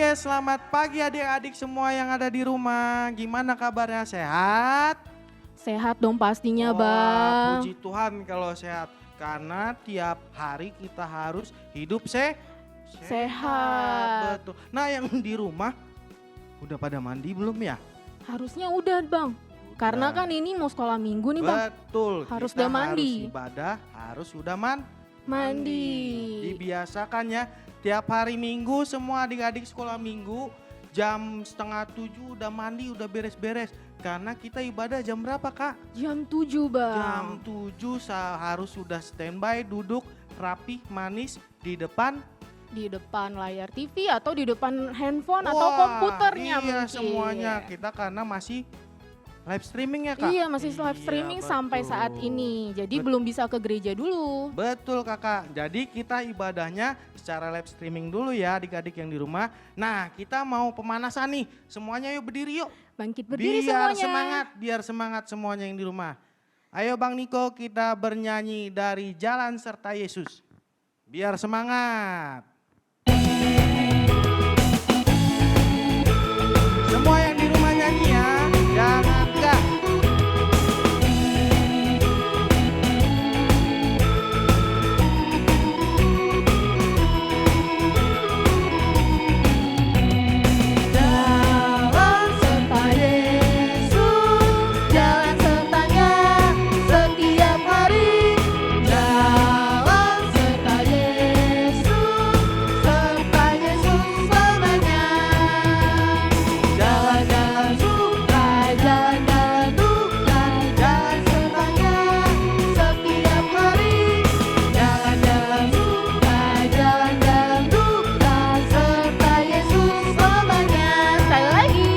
Oke, selamat pagi adik-adik semua yang ada di rumah. Gimana kabarnya, sehat? Sehat dong pastinya Wah, Bang. puji Tuhan kalau sehat. Karena tiap hari kita harus hidup sehat. Sehat. Betul. Nah, yang di rumah udah pada mandi belum ya? Harusnya udah Bang. Karena Udah. kan ini mau sekolah minggu nih Bang. Betul. Harus kita udah mandi. Harus ibadah, harus sudah Mandi. Dibiasakan ya, tiap hari Minggu semua adik-adik sekolah Minggu jam 6:30 udah mandi, udah beres-beres. Karena kita ibadah jam berapa Kak? Jam 7 Bang. Jam 7 harus sudah standby, duduk rapi, manis di depan. Di depan layar TV atau di depan handphone atau Wah, komputernya iya mungkin. semuanya, kita karena masih live streaming ya Kak? Iya masih live streaming Iya, sampai saat betul. ini. Jadi belum bisa ke gereja dulu. Betul Kakak, jadi kita ibadahnya secara live streaming dulu ya adik-adik yang di rumah. Nah kita mau pemanasan nih, semuanya yuk berdiri yuk. Bangkit berdiri Biar semuanya. biar semangat semuanya yang di rumah. Ayo Bang Niko, kita bernyanyi dari Jalan Serta Yesus. Biar semangat. Semua yang di rumah nyanyi ya, jangan enggak. Jalan serta Yesus, jalan sertanya setiap hari. Jalan serta Yesus selamanya. Jalan-jalan suka, jalan-jalan duka, jalan sertanya setiap hari. Jalan-jalan suka, jalan-jalan duka, serta Yesus selamanya. Sekali lagi.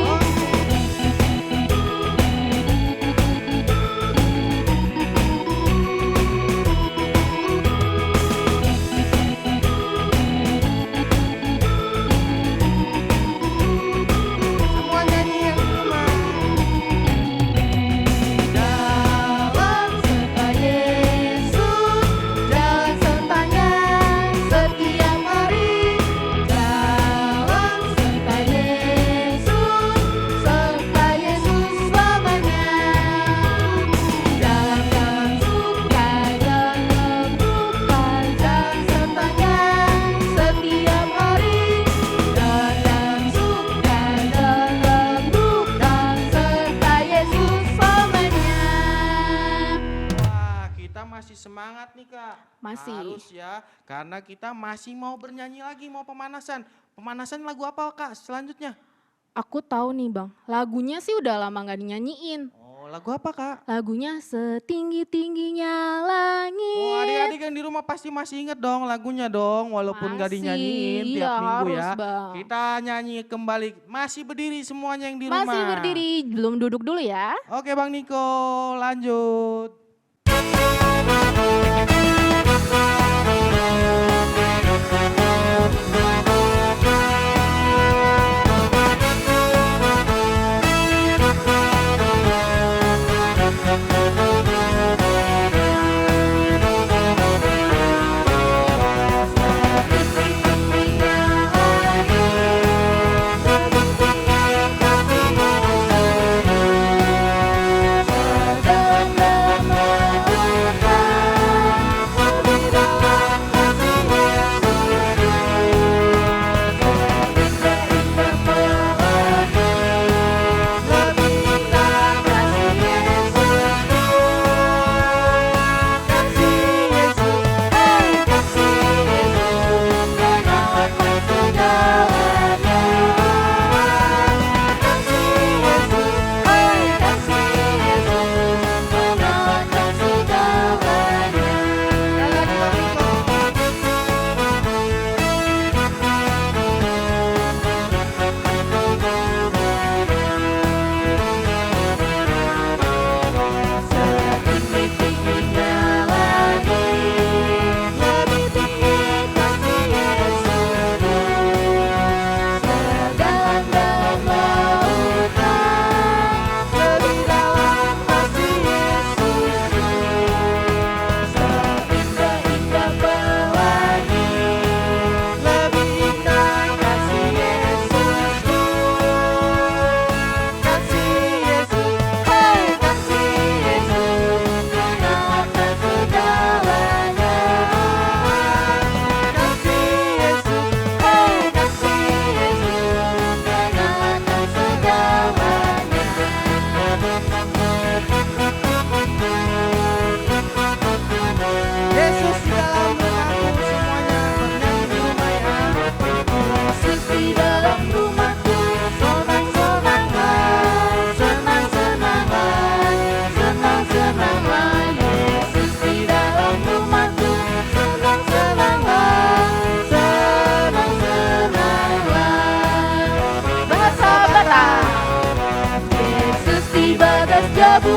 Semua nyanyi yang di rumah. Jalan serta Yesus, jalan sertanya setiap hari. Jalan serta Yesus selamanya. Jalan-jalan suka, jalan duka, jalan sertanya setiap hari. Jalan suka, jalan duka, serta Yesus selamanya. Wah, kita masih semangat nih Kak. Masih. Harus ya, karena kita masih mau bernyanyi lagi, mau pemanasan. Pemanasan lagu apa Kak selanjutnya? Aku tahu nih Bang, lagunya sih udah lama gak dinyanyiin. Oh, lagu apa Kak? Lagunya Setinggi-tingginya Oh, langit. adik-adik yang di rumah pasti masih inget dong lagunya dong, walaupun gak Masih, dinyanyiin iya, tiap minggu harus, ya. Bang. Kita nyanyi kembali, masih berdiri semuanya yang di rumah. Masih berdiri, belum duduk dulu ya. Oke Bang Niko, lanjut. Sedang memerlukan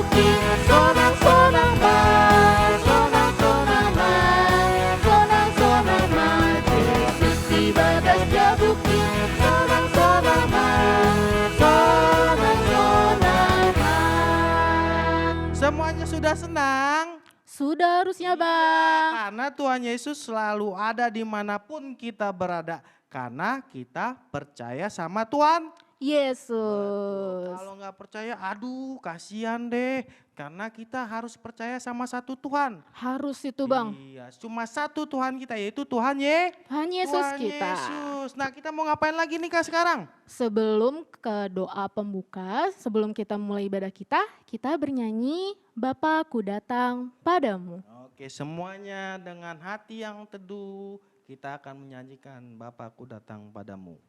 bukit, sonang-sonang mai, sonang-sonang mai, sonang-sonang mai. Yesus tiba dan dia bukit, sonang-sonang mai, sonang-sonang mai. Semuanya sudah senang? Sudah harusnya bang. Karena Tuhan Yesus selalu ada dimanapun kita berada. Karena kita percaya sama Tuhan. Yesus. Kalau nggak percaya, aduh kasihan deh. Karena kita harus percaya sama satu Tuhan. Harus itu bang. Iya, cuma satu Tuhan kita, yaitu Tuhan Tuhan Yesus Tuhan kita. Yesus. Nah, kita mau ngapain lagi nih Kak sekarang? Sebelum ke doa pembuka, sebelum kita mulai ibadah kita bernyanyi Bapa ku datang padamu. Oke, semuanya dengan hati yang teduh, kita akan menyanyikan Bapakku datang padamu.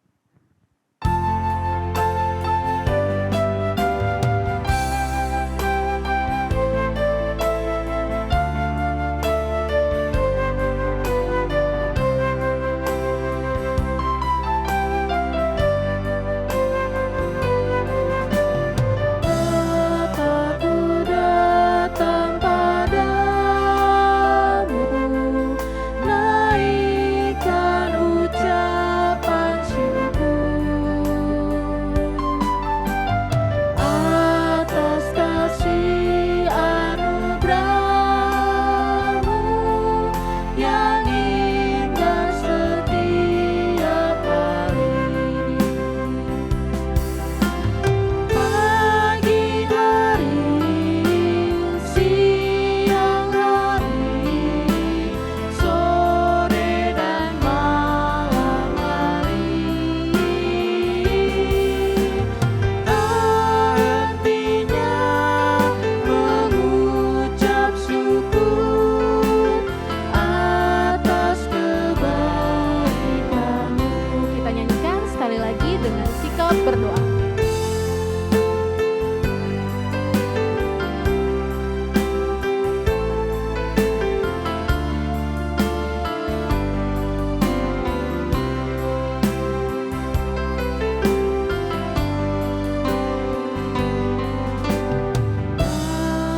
Bapakku datang padamu, naikkan ucapan syukur atas kasih anugerah-Mu yang indah setiap hari. Pagi hari, siang hari, sore dan malam hari, tak hentinya mengucap syukur atas kebaikan-Mu. Kita nyanyikan sekali lagi dengan sikap berdoa.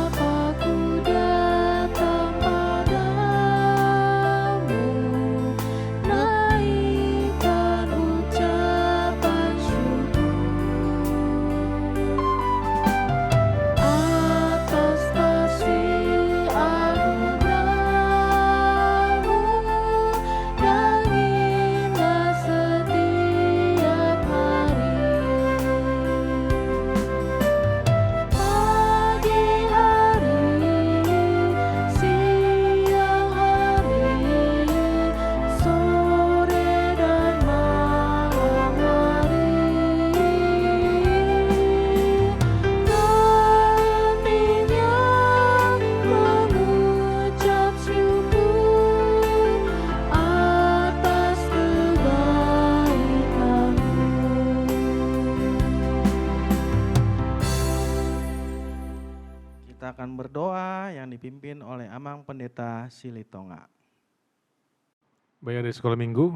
Bapakku datang padamu, naikkan ucapan syukur atas kasih anugerah-Mu yang indah setiap hari. Pagi hari, siang hari, sore dan malam hari, nantinya mengucap syukur atas kebaikan-Mu. Kita akan berdoa yang dipimpin oleh Amang Pendeta Silitonga. Baik adik sekolah minggu,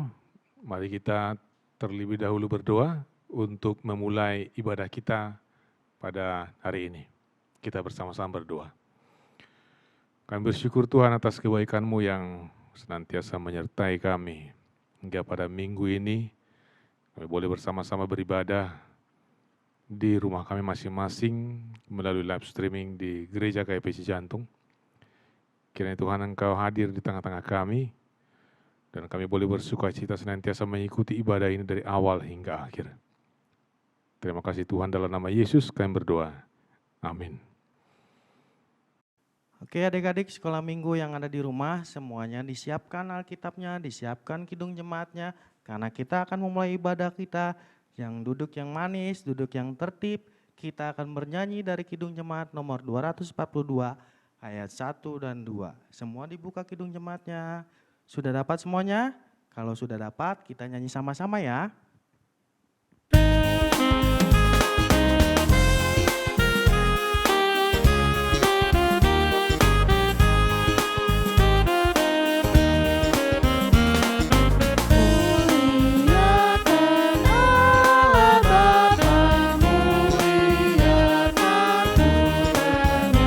mari kita terlebih dahulu berdoa untuk memulai ibadah kita pada hari ini. Kita bersama-sama berdoa. Kami bersyukur Tuhan atas kebaikan-Mu yang senantiasa menyertai kami. Hingga pada minggu ini kami boleh bersama-sama beribadah di rumah kami masing-masing melalui live streaming di Gereja KPC Jantung. Kiranya Tuhan Engkau hadir di tengah-tengah kami, dan kami boleh bersukacita senantiasa mengikuti ibadah ini dari awal hingga akhir. Terima kasih Tuhan, dalam nama Yesus kami berdoa. Amin. Oke adik-adik sekolah minggu yang ada di rumah, semuanya disiapkan Alkitabnya, disiapkan kidung jemaatnya, karena kita akan memulai ibadah kita. Yang duduk yang manis, duduk yang tertib, kita akan bernyanyi dari kidung jemaat nomor 242 ayat 1 dan 2. Semua dibuka kidung jemaatnya. Sudah dapat semuanya? Kalau sudah dapat, kita nyanyi sama-sama ya. Muliakan Allah Bapa, muliakan Putranya,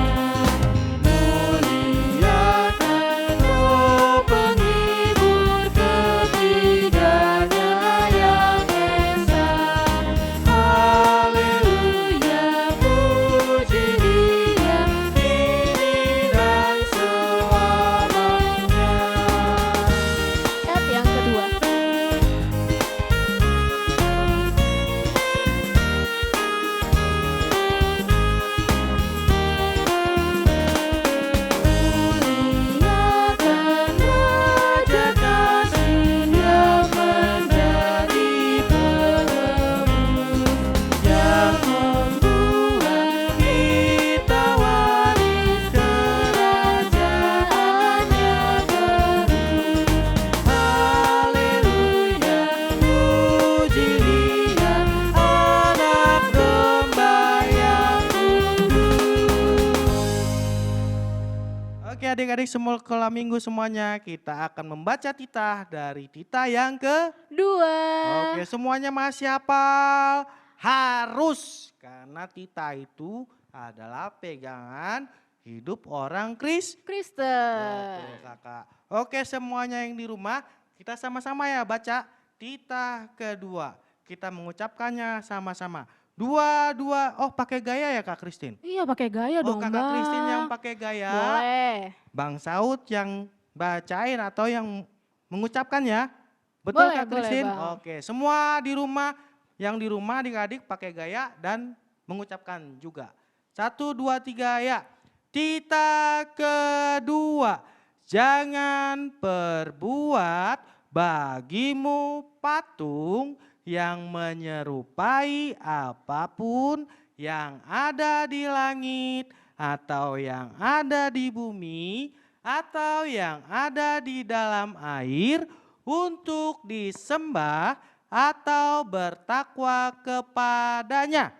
Adik-adik semua sekolah minggu semuanya, kita akan membaca titah dari titah yang Dua. Oke, semuanya masih hafal? Harus, karena titah itu adalah pegangan hidup orang Betul Kristen. kakak. Oke, semuanya yang di rumah, kita sama-sama ya baca titah kedua. Kita mengucapkannya sama-sama. Dua, dua. Oh, pakai gaya ya Kak Kristin? Iya pakai gaya Oh, dong Kakak Kristin yang Bang. pakai gaya. Boleh. Bang Saud yang bacain atau yang mengucapkan ya? Betul Boleh, Kak boleh, Kristin? Bang. Oke, semua di rumah, yang di rumah adik-adik pakai gaya dan mengucapkan juga. 1, 2, 3 ya. Titah kedua, jangan perbuat bagimu patung yang menyerupai apapun yang ada di langit atau yang ada di bumi atau yang ada di dalam air untuk disembah atau bertakwa kepadanya.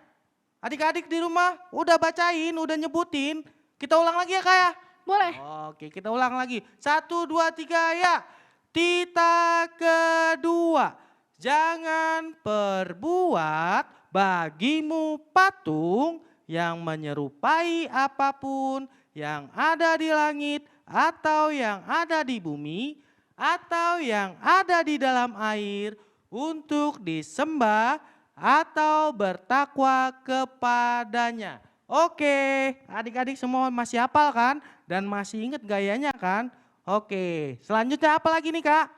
Adik-adik di rumah udah bacain, udah nyebutin. Kita ulang lagi ya Kak ya? Boleh. Oke, kita ulang lagi. 1, 2, 3 ya. Titah kedua, jangan perbuat bagimu patung yang menyerupai apapun yang ada di langit atau yang ada di bumi atau yang ada di dalam air untuk disembah atau bertakwa kepadanya. Oke, adik-adik semua masih hafal kan? Dan masih ingat gayanya kan? Oke, selanjutnya apa lagi nih Kak?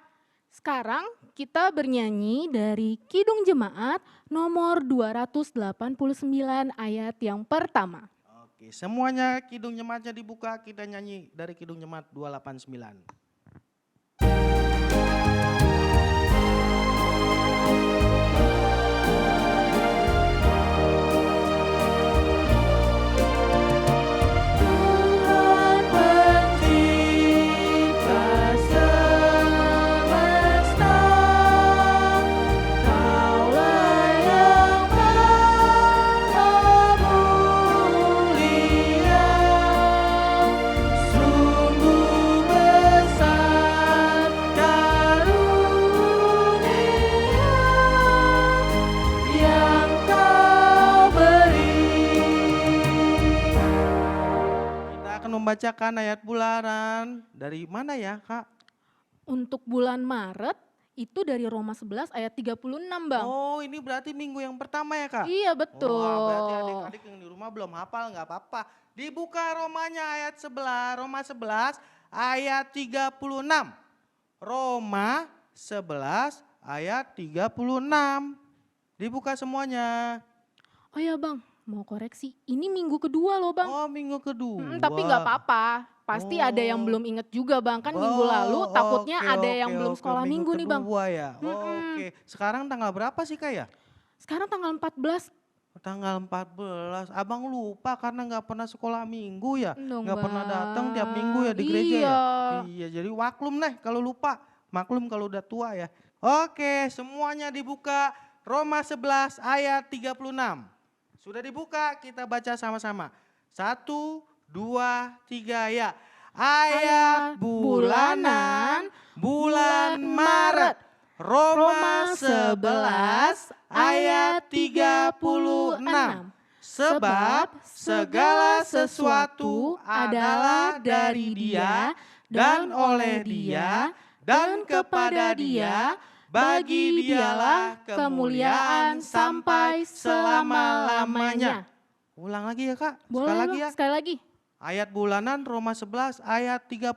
Sekarang kita bernyanyi dari Kidung Jemaat nomor 289 ayat yang pertama. Oke, semuanya Kidung Jemaatnya dibuka, kita nyanyi dari Kidung Jemaat 289. Membacakan ayat bulanan dari mana ya Kak? Untuk bulan Maret itu dari Roma 11 ayat 36 Bang. Oh, ini berarti minggu yang pertama ya Kak? Iya betul. Wah, berarti adik-adik yang di rumah belum hafal nggak apa-apa. Dibuka Romanya ayat 11, Roma 11 ayat 36. Roma 11 ayat 36. Dibuka semuanya. Oh ya Bang, mau koreksi. Ini minggu kedua loh Bang. Oh, minggu kedua. Tapi nggak apa-apa. Pasti ada yang belum inget juga Bang. Kan minggu lalu takutnya ada yang belum sekolah minggu nih Bang. Ya. Oke, sekarang tanggal berapa sih Kak ya? Sekarang tanggal 14. Tanggal 14, abang lupa karena nggak pernah sekolah minggu ya, nggak pernah datang tiap minggu ya di gereja ya. Iya, jadi waklum nih kalau lupa, maklum kalau udah tua ya. Oke, semuanya dibuka Roma 11 ayat 36. Sudah dibuka, kita baca sama-sama. 1, 2, 3 ya. Ayat bulanan, bulan Maret. Roma 11 ayat 36. Sebab segala sesuatu adalah dari Dia dan oleh Dia dan kepada Dia, bagi Dialah kemuliaan sampai selama-lamanya. Ulang lagi ya Kak, Boleh sekali lagi ya. Sekali lagi. Ayat bulanan Roma 11 ayat 36.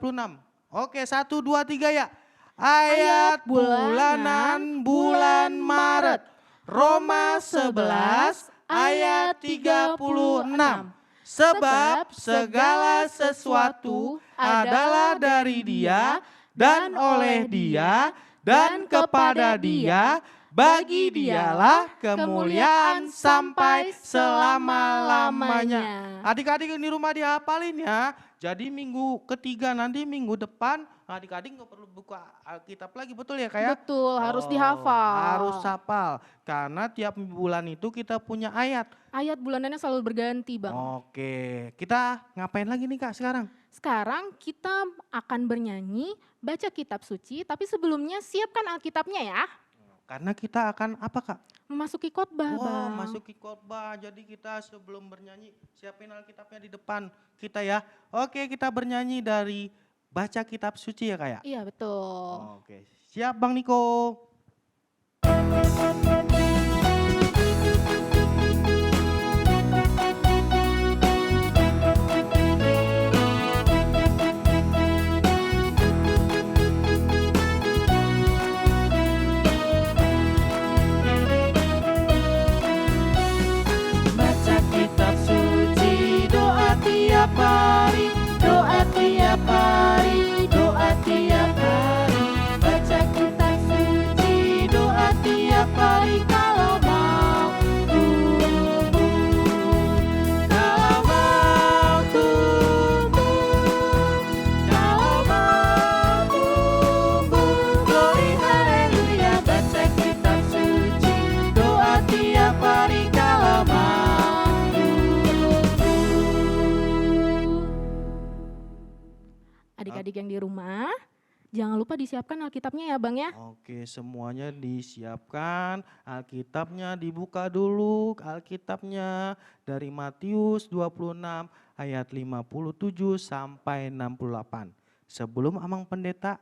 Oke, 1, 2, 3 ya. Ayat bulanan bulan Maret. Roma 11 ayat 36. Sebab segala sesuatu adalah dari Dia dan oleh Dia dan kepada Dia, bagi Dialah kemuliaan sampai selama-lamanya. Adik-adik yang di rumah dihafalin ya. Jadi minggu ketiga nanti minggu depan adik-adik nggak perlu buka Alkitab lagi, betul ya Kak ya? Betul, harus dihafal. Harus hafal, karena tiap bulan itu kita punya ayat. Ayat bulanannya selalu berganti Bang. Oke, kita ngapain lagi nih Kak sekarang? Sekarang kita akan bernyanyi, baca kitab suci, tapi sebelumnya siapkan Alkitabnya ya. Karena kita akan apa Kak? Memasuki khotbah, Wah, Bang. masuki khotbah. Jadi kita sebelum bernyanyi siapin Alkitabnya di depan kita ya. Oke, kita bernyanyi dari baca kitab suci ya Kak ya? Iya, betul. Oke, siap Bang Niko. Baca kitab suci, doa tiap hari, doa tiap hari, doa tiap hari. Baca kitab suci, doa tiap hari kalau mau tumbuh. Kalau mau tumbuh, kalau mau tumbuh. Glory haleluya, baca kitab suci, doa tiap hari kalau mau tumbuh. Adik-adik yang di rumah, jangan lupa disiapkan Alkitabnya ya Bang ya. Oke, semuanya disiapkan. Alkitabnya dibuka dulu. Alkitabnya dari Matius 26 ayat 57 sampai 68. Sebelum Amang Pendeta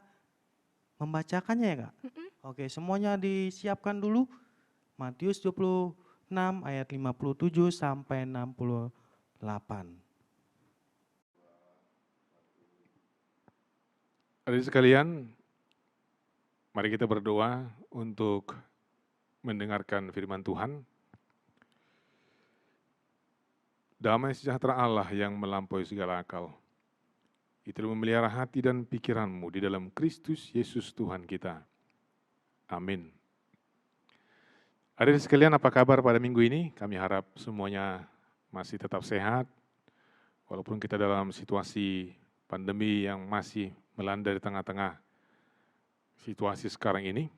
membacakannya ya Kak? Oke, semuanya disiapkan dulu. Matius 26 ayat 57 sampai 68. Adik sekalian, mari kita berdoa untuk mendengarkan firman Tuhan. Damai sejahtera Allah yang melampaui segala akal, itu memelihara hati dan pikiranmu di dalam Kristus Yesus Tuhan kita. Amin. Adik sekalian, apa kabar pada minggu ini? Kami harap semuanya masih tetap sehat, walaupun kita dalam situasi pandemi yang masih melanda di tengah-tengah situasi sekarang ini.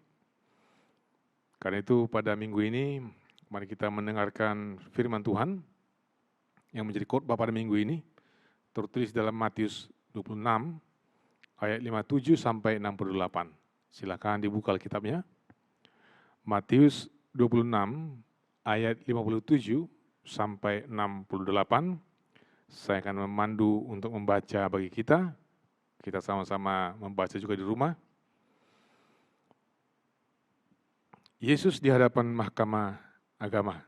Karena itu pada minggu ini, mari kita mendengarkan firman Tuhan yang menjadi khotbah pada minggu ini, tertulis dalam Matius 26 ayat 57 sampai 68. Silakan dibuka Alkitabnya. Matius 26 ayat 57 sampai 68. Saya akan memandu untuk membaca bagi kita. Kita sama-sama membaca juga di rumah. Yesus di hadapan mahkamah agama.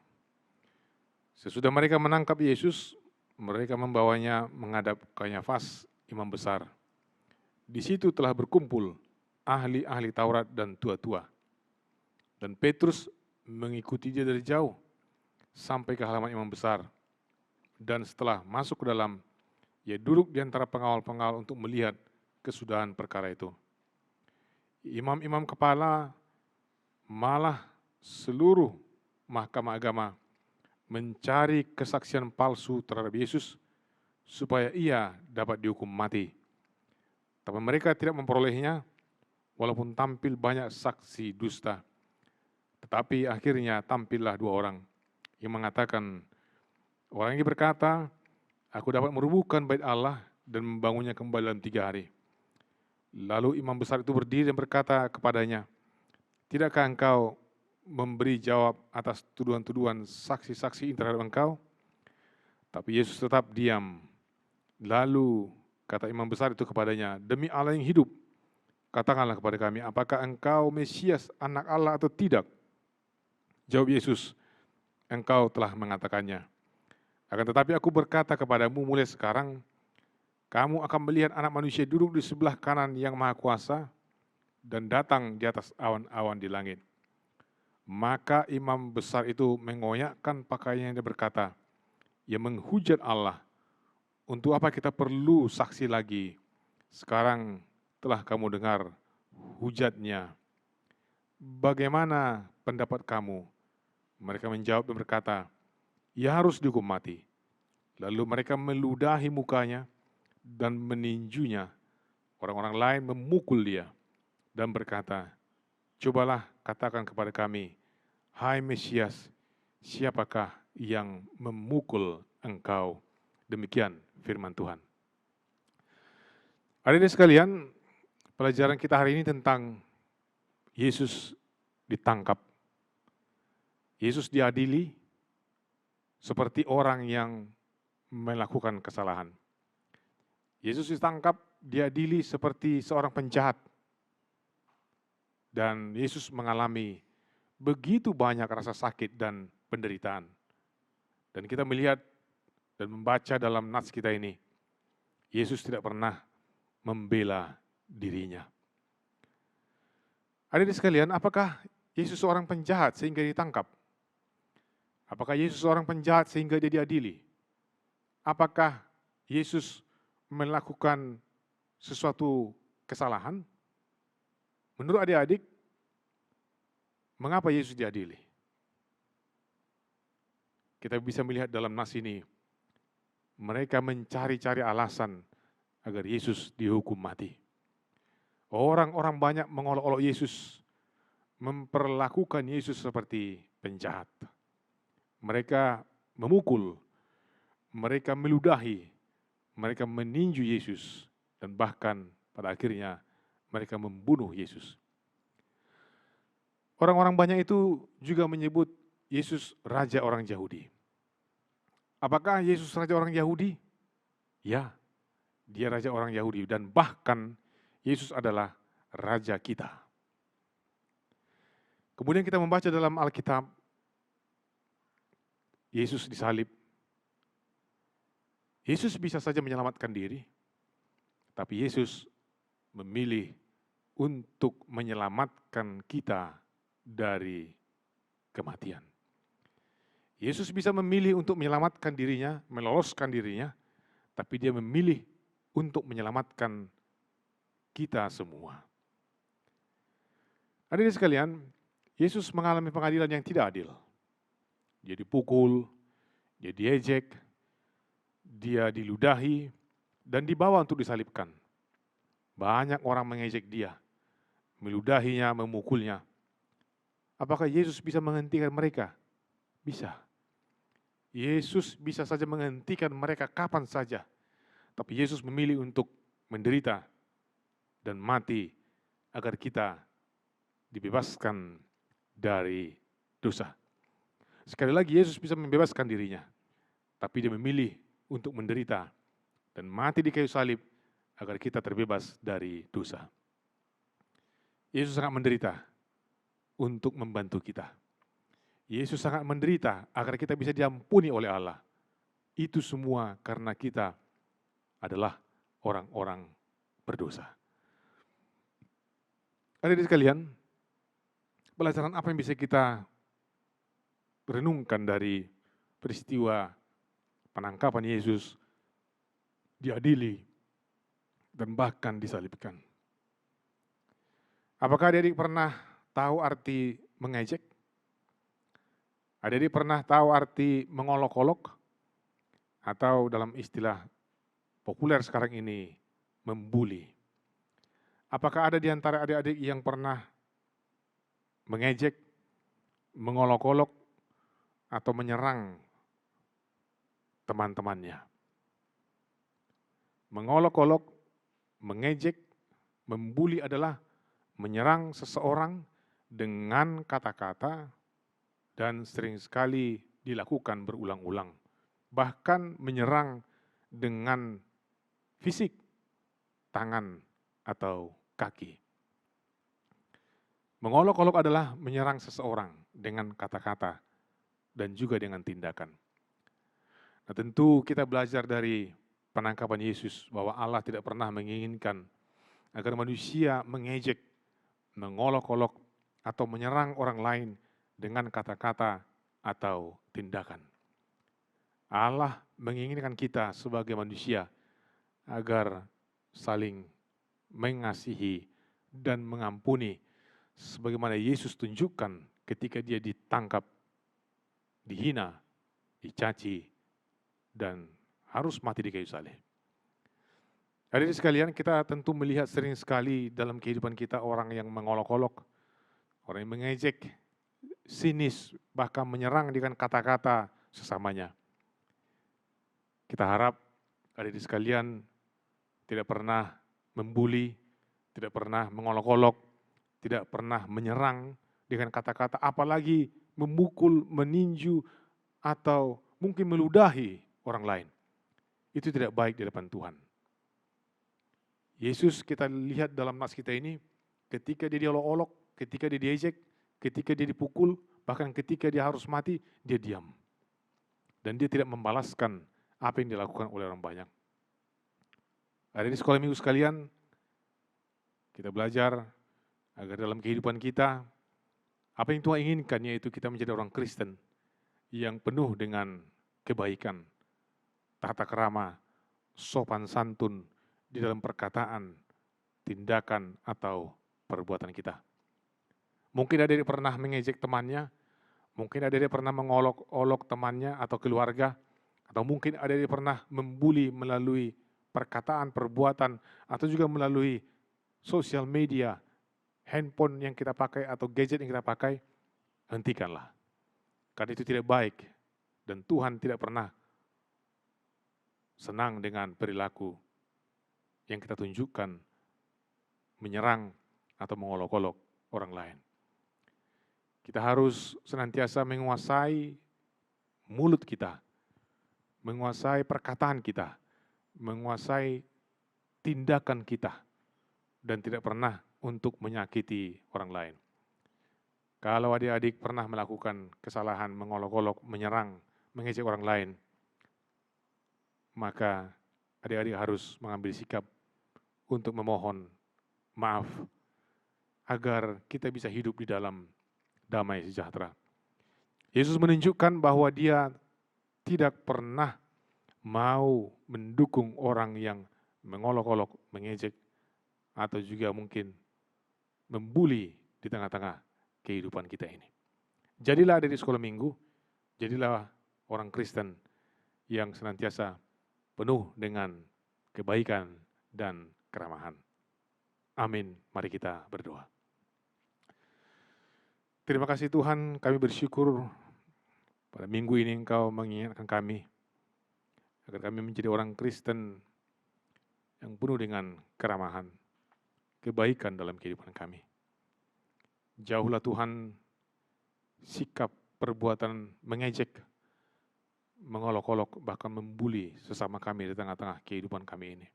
Sesudah mereka menangkap Yesus, mereka membawanya menghadap Kayafas, imam besar. Di situ telah berkumpul ahli-ahli Taurat dan tua-tua. Dan Petrus mengikuti dia dari jauh sampai ke halaman imam besar. Dan setelah masuk ke dalam, ia duduk di antara pengawal-pengawal untuk melihat kesudahan perkara itu. Imam-imam kepala malah seluruh mahkamah agama mencari kesaksian palsu terhadap Yesus supaya ia dapat dihukum mati. Tapi mereka tidak memperolehnya walaupun tampil banyak saksi dusta. Tetapi akhirnya tampillah dua orang yang mengatakan, orang ini berkata, aku dapat merubuhkan bait Allah dan membangunnya kembali dalam 3 hari. Lalu imam besar itu berdiri dan berkata kepadanya, tidakkah engkau memberi jawab atas tuduhan-tuduhan saksi-saksi terhadap engkau? Tapi Yesus tetap diam. Lalu kata imam besar itu kepadanya, demi Allah yang hidup, katakanlah kepada kami, apakah engkau Mesias, anak Allah atau tidak? Jawab Yesus, engkau telah mengatakannya. Akan tetapi aku berkata kepadamu, mulai sekarang, kamu akan melihat anak manusia duduk di sebelah kanan yang maha kuasa dan datang di atas awan-awan di langit. Maka imam besar itu mengoyakkan pakaiannya dan berkata, ia menghujat Allah, untuk apa kita perlu saksi lagi? Sekarang telah kamu dengar hujatnya. Bagaimana pendapat kamu? Mereka menjawab dan berkata, ia harus dihukum mati. Lalu mereka meludahi mukanya dan meninjunya. Orang-orang lain memukul dia dan berkata, cobalah katakan kepada kami, hai Mesias, siapakah yang memukul engkau? Demikian firman Tuhan. Adik-adik sekalian, pelajaran kita hari ini tentang Yesus ditangkap. Yesus diadili seperti orang yang melakukan kesalahan. Yesus ditangkap, diadili seperti seorang penjahat. Dan Yesus mengalami begitu banyak rasa sakit dan penderitaan. Dan kita melihat dan membaca dalam nats kita ini, Yesus tidak pernah membela dirinya. Adik-adik sekalian, apakah Yesus seorang penjahat sehingga ditangkap? Apakah Yesus seorang penjahat sehingga dia diadili? Apakah Yesus melakukan sesuatu kesalahan? Menurut adik-adik, mengapa Yesus diadili? Kita bisa melihat dalam nas ini, mereka mencari-cari alasan agar Yesus dihukum mati. Orang-orang banyak mengolok-olok Yesus, memperlakukan Yesus seperti penjahat. Mereka memukul, mereka meludahi, mereka meninju Yesus, dan bahkan pada akhirnya mereka membunuh Yesus. Orang-orang banyak itu juga menyebut Yesus Raja orang Yahudi. Apakah Yesus Raja orang Yahudi? Ya, dia Raja orang Yahudi, dan bahkan Yesus adalah Raja kita. Kemudian kita membaca dalam Alkitab, Yesus disalib. Yesus bisa saja menyelamatkan diri, tapi Yesus memilih untuk menyelamatkan kita dari kematian. Yesus bisa memilih untuk menyelamatkan dirinya, meloloskan dirinya, tapi dia memilih untuk menyelamatkan kita semua. Hadirin sekalian, Yesus mengalami pengadilan yang tidak adil. Dia dipukul, dia diejek, dia diludahi, dan dibawa untuk disalibkan. Banyak orang mengejek dia, meludahinya, memukulnya. Apakah Yesus bisa menghentikan mereka? Bisa. Yesus bisa saja menghentikan mereka kapan saja. Tapi Yesus memilih untuk menderita dan mati agar kita dibebaskan dari dosa. Sekali lagi, Yesus bisa membebaskan dirinya, tapi dia memilih untuk menderita dan mati di kayu salib agar kita terbebas dari dosa. Yesus sangat menderita untuk membantu kita. Yesus sangat menderita agar kita bisa diampuni oleh Allah. Itu semua karena kita adalah orang-orang berdosa. Adik-adik sekalian, pelajaran apa yang bisa kita renungkan dari peristiwa penangkapan Yesus, diadili, dan bahkan disalibkan? Apakah adik-adik pernah tahu arti mengejek? Adik-adik pernah tahu arti mengolok-olok? Atau dalam istilah populer sekarang ini, membuli? Apakah ada di antara adik-adik yang pernah mengejek, mengolok-olok, atau menyerang teman-temannya? Mengolok-olok, mengejek, membuli adalah menyerang seseorang dengan kata-kata dan sering sekali dilakukan berulang-ulang. Bahkan menyerang dengan fisik, tangan atau kaki. Mengolok-olok adalah menyerang seseorang dengan kata-kata dan juga dengan tindakan. Nah, tentu kita belajar dari penangkapan Yesus bahwa Allah tidak pernah menginginkan agar manusia mengejek, mengolok-olok, atau menyerang orang lain dengan kata-kata atau tindakan. Allah menginginkan kita sebagai manusia agar saling mengasihi dan mengampuni sebagaimana Yesus tunjukkan ketika dia ditangkap, dihina, dicaci, dan harus mati di kayu salib. Hadirin sekalian, kita tentu melihat sering sekali dalam kehidupan kita orang yang mengolok-olok, orang yang mengejek, sinis, bahkan menyerang dengan kata-kata sesamanya. Kita harap adik-adik sekalian tidak pernah membuli, tidak pernah mengolok-olok, tidak pernah menyerang dengan kata-kata, apalagi memukul, meninju, atau mungkin meludahi orang lain. Itu tidak baik di depan Tuhan. Yesus kita lihat dalam nas kita ini, ketika dia diolok-olok, ketika dia diejek, ketika dia dipukul, bahkan ketika dia harus mati, dia diam. Dan dia tidak membalaskan apa yang dilakukan oleh orang banyak. Ada di sekolah minggu sekalian, kita belajar agar dalam kehidupan kita, apa yang Tuhan inginkan yaitu kita menjadi orang Kristen yang penuh dengan kebaikan, tata krama, sopan santun di dalam perkataan, tindakan, atau perbuatan kita. Mungkin ada yang pernah mengejek temannya, mungkin ada yang pernah mengolok-olok temannya atau keluarga, atau mungkin ada yang pernah membuli melalui perkataan, perbuatan, atau juga melalui sosial media, handphone yang kita pakai atau gadget yang kita pakai. Hentikanlah. Karena itu tidak baik dan Tuhan tidak pernah senang dengan perilaku yang kita tunjukkan menyerang atau mengolok-olok orang lain. Kita harus senantiasa menguasai mulut kita, menguasai perkataan kita, menguasai tindakan kita, dan tidak pernah untuk menyakiti orang lain. Kalau adik-adik pernah melakukan kesalahan, mengolok-olok, menyerang, mengejek orang lain, maka adik-adik harus mengambil sikap untuk memohon maaf agar kita bisa hidup di dalam damai sejahtera. Yesus menunjukkan bahwa dia tidak pernah mau mendukung orang yang mengolok-olok, mengejek, atau juga mungkin membuli di tengah-tengah kehidupan kita ini. Jadilah dari sekolah minggu, jadilah orang Kristen yang senantiasa penuh dengan kebaikan dan keramahan. Amin. Mari kita berdoa. Terima kasih Tuhan, kami bersyukur pada minggu ini Engkau mengingatkan kami agar kami menjadi orang Kristen yang penuh dengan keramahan, kebaikan dalam kehidupan kami. Jauhlah Tuhan sikap perbuatan mengejek, mengolok-olok, bahkan membuli sesama kami di tengah-tengah kehidupan kami ini.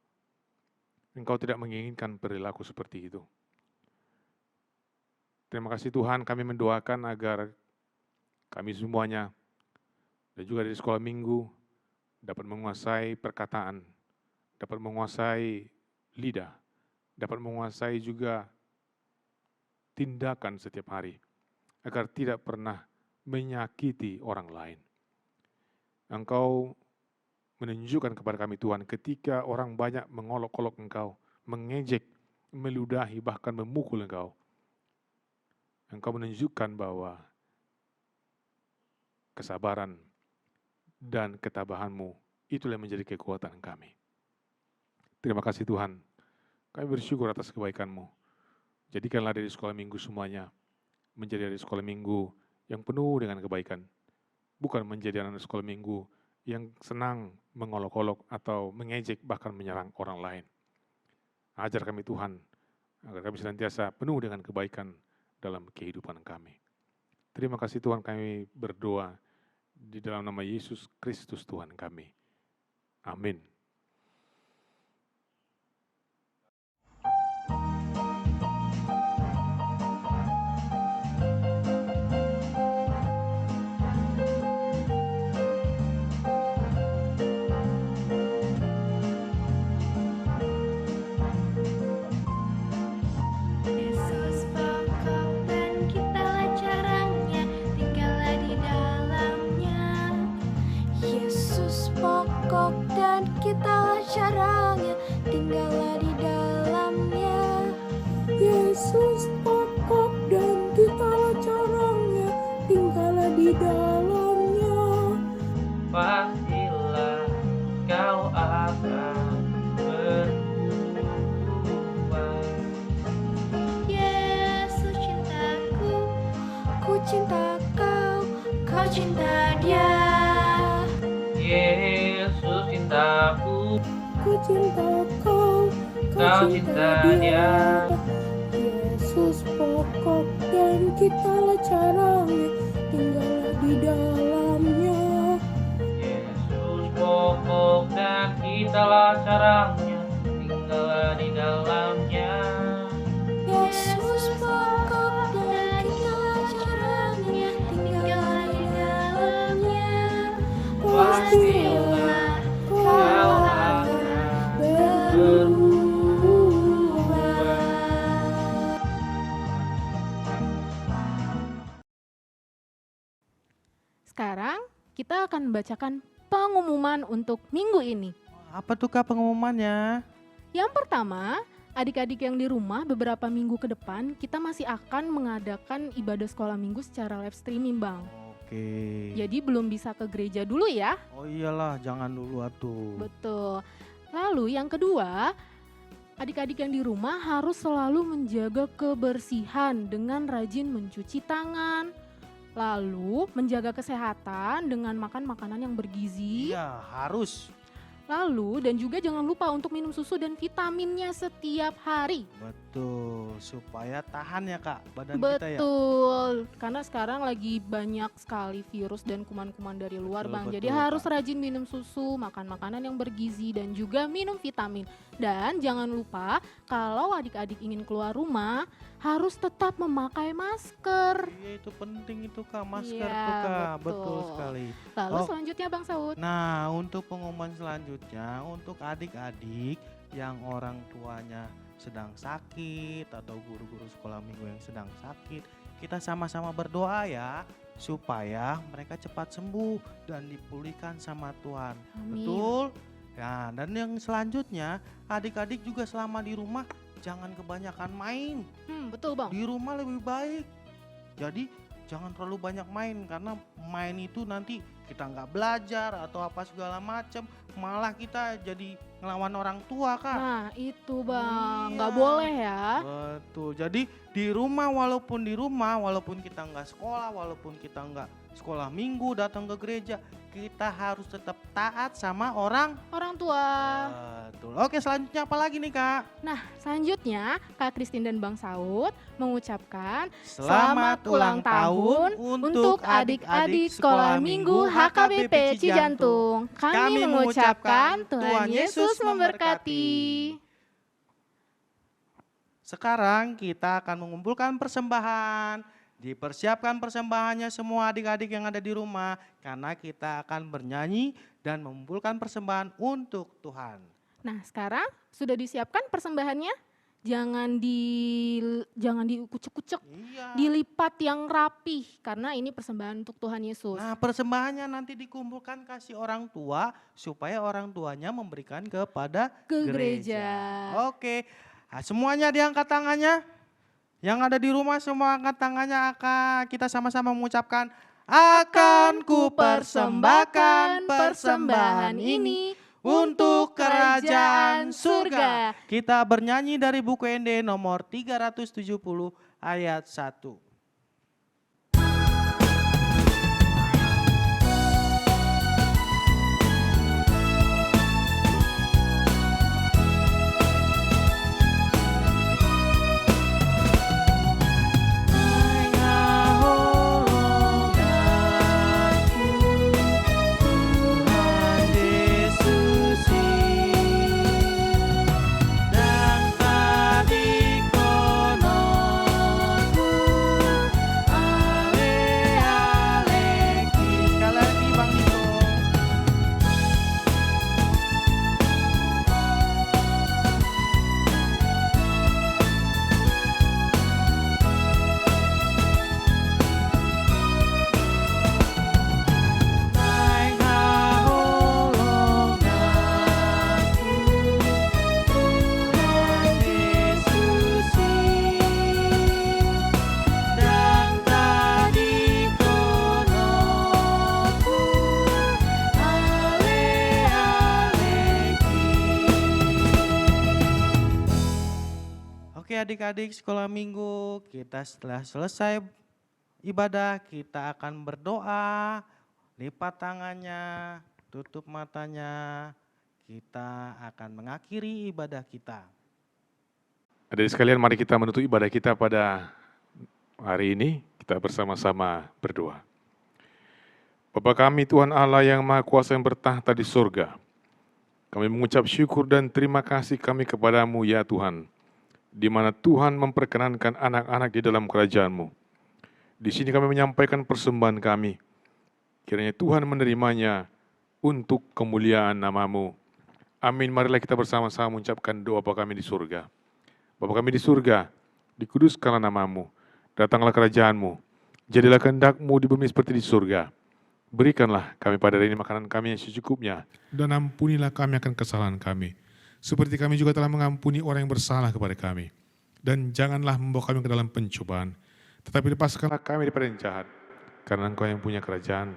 Engkau tidak menginginkan perilaku seperti itu. Terima kasih Tuhan, kami mendoakan agar kami semuanya dan juga dari sekolah minggu dapat menguasai perkataan, dapat menguasai lidah, dapat menguasai juga tindakan setiap hari, agar tidak pernah menyakiti orang lain. Engkau menunjukkan kepada kami Tuhan, ketika orang banyak mengolok-olok Engkau, mengejek, meludahi, bahkan memukul Engkau, Engkau menunjukkan bahwa kesabaran dan ketabahan-Mu itulah yang menjadi kekuatan kami. Terima kasih Tuhan, kami bersyukur atas kebaikan-Mu. Jadikanlah dari sekolah minggu semuanya menjadi dari sekolah minggu yang penuh dengan kebaikan, bukan menjadi anak sekolah minggu yang senang mengolok-olok atau mengejek bahkan menyerang orang lain. Ajar kami Tuhan, agar kami senantiasa penuh dengan kebaikan dalam kehidupan kami. Terima kasih Tuhan, kami berdoa di dalam nama Yesus Kristus Tuhan kami. Amin. Kitalah caranya, tinggallah di dalamnya. Yesus pokok dan kitalah caranya, tinggallah di dalamnya. Pastilah kau akan berubah. Yesus cintaku, ku cinta kau, kau cinta dia. Yesus cintaku, ku cinta kau, Kau cinta dia. Yesus pokok dan kitalah caranya, tinggallah di dalamnya. Yesus pokok dan kitalah caranya, tinggallah di dalamnya. Yesus pokok dan kitalah caranya, tinggallah di dalamnya. Pastilah kau akan berubah. Sekarang kita akan membacakan pengumuman untuk minggu ini. Apa tuh Kak pengumumannya? Yang pertama, adik-adik yang di rumah beberapa minggu ke depan kita masih akan mengadakan ibadah sekolah minggu secara live streaming, Bang. Oke. Jadi belum bisa ke gereja dulu ya. Oh iyalah, jangan dulu atuh. Betul. Lalu yang kedua, adik-adik yang di rumah harus selalu menjaga kebersihan dengan rajin mencuci tangan. Lalu menjaga kesehatan dengan makan makanan yang bergizi. Iya, harus. Lalu dan juga jangan lupa untuk minum susu dan vitaminnya setiap hari. Betul, supaya tahan ya Kak badan kita ya. Betul, karena sekarang lagi banyak sekali virus dan kuman-kuman dari luar, Betul, Bang. betul, Jadi harus Kak. rajin minum susu, makan makanan yang bergizi dan juga minum vitamin. Dan jangan lupa kalau adik-adik ingin keluar rumah harus tetap memakai masker. Iya itu penting itu Kak, masker Iya, tuh Kak, betul betul. sekali. Lalu Oh. selanjutnya Bang Saud. Nah untuk pengumuman selanjutnya untuk adik-adik yang orang tuanya sedang sakit atau guru-guru sekolah minggu yang sedang sakit, kita sama-sama berdoa ya supaya mereka cepat sembuh dan dipulihkan sama Tuhan. Amin. Betul? Ya, dan yang selanjutnya adik-adik juga selama di rumah jangan kebanyakan main. Betul Bang. Di rumah lebih baik. Jadi jangan terlalu banyak main karena main itu nanti kita nggak belajar atau apa segala macam, malah kita jadi ngelawan orang tua Kak. Nah itu Bang, nggak Iya. boleh ya. Betul. Jadi di rumah walaupun kita nggak sekolah, walaupun kita nggak sekolah minggu datang ke gereja, kita harus tetap taat sama orang. Orang tua. Betul. Oke selanjutnya apa lagi nih Kak? Nah, selanjutnya Kak Christine dan Bang Saud mengucapkan Selamat ulang tahun untuk adik-adik sekolah minggu HKBP Cijantung. Kami mengucapkan Tuhan Yesus memberkati. Sekarang kita akan mengumpulkan persembahan. Dipersiapkan persembahannya semua adik-adik yang ada di rumah karena kita akan bernyanyi dan mengumpulkan persembahan untuk Tuhan. Nah, sekarang sudah disiapkan persembahannya? Jangan dikucek-kucek, Iya. dilipat yang rapih karena ini persembahan untuk Tuhan Yesus. Nah, persembahannya nanti dikumpulkan kasih orang tua supaya orang tuanya memberikan kepada Ke gereja. Oke. Nah, semuanya diangkat tangannya. Yang ada di rumah semua angkat tangannya, akan kita sama-sama mengucapkan akan ku persembahkan persembahan ini untuk kerajaan surga. Kita bernyanyi dari buku ND nomor 370 ayat 1. Oke adik-adik sekolah minggu, kita setelah selesai ibadah kita akan berdoa, lipat tangannya, tutup matanya, kita akan mengakhiri ibadah kita. Adik sekalian, mari kita menutup ibadah kita pada hari ini. Kita bersama-sama berdoa. Bapa kami, Tuhan Allah yang Maha Kuasa yang bertahta di surga, kami mengucap syukur dan terima kasih kami kepadamu ya Tuhan, di mana Tuhan memperkenankan anak-anak di dalam kerajaan-Mu. Di sini kami menyampaikan persembahan kami. Kiranya Tuhan menerimanya untuk kemuliaan nama-Mu. Amin. Marilah kita bersama-sama mengucapkan doa Bapa kami di surga. Bapa kami di surga, dikuduskanlah nama-Mu, datanglah kerajaan-Mu, jadilah kehendak-Mu di bumi seperti di surga. Berikanlah kami pada hari ini makanan kami yang secukupnya, dan ampunilah kami akan kesalahan kami, seperti kami juga telah mengampuni orang yang bersalah kepada kami. Dan janganlah membawa kami ke dalam pencobaan, tetapi lepaskanlah kami daripada yang jahat, karena Engkau yang punya kerajaan,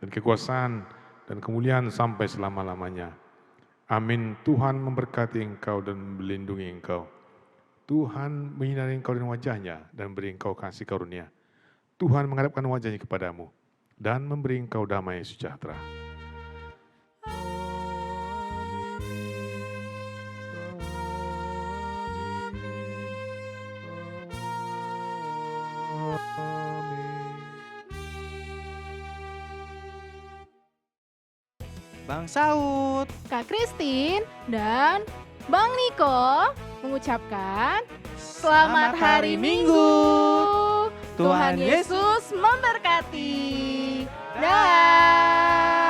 dan kekuasaan, dan kemuliaan sampai selama-lamanya. Amin. Tuhan memberkati engkau dan melindungi engkau. Tuhan menyinari engkau dengan wajahnya dan beri engkau kasih karunia. Tuhan menghadapkan wajahnya kepadamu dan memberi engkau damai sejahtera. Bang Saud. Kak Christine dan Bang Niko mengucapkan Selamat Hari Minggu. Tuhan Yesus memberkati. Dah.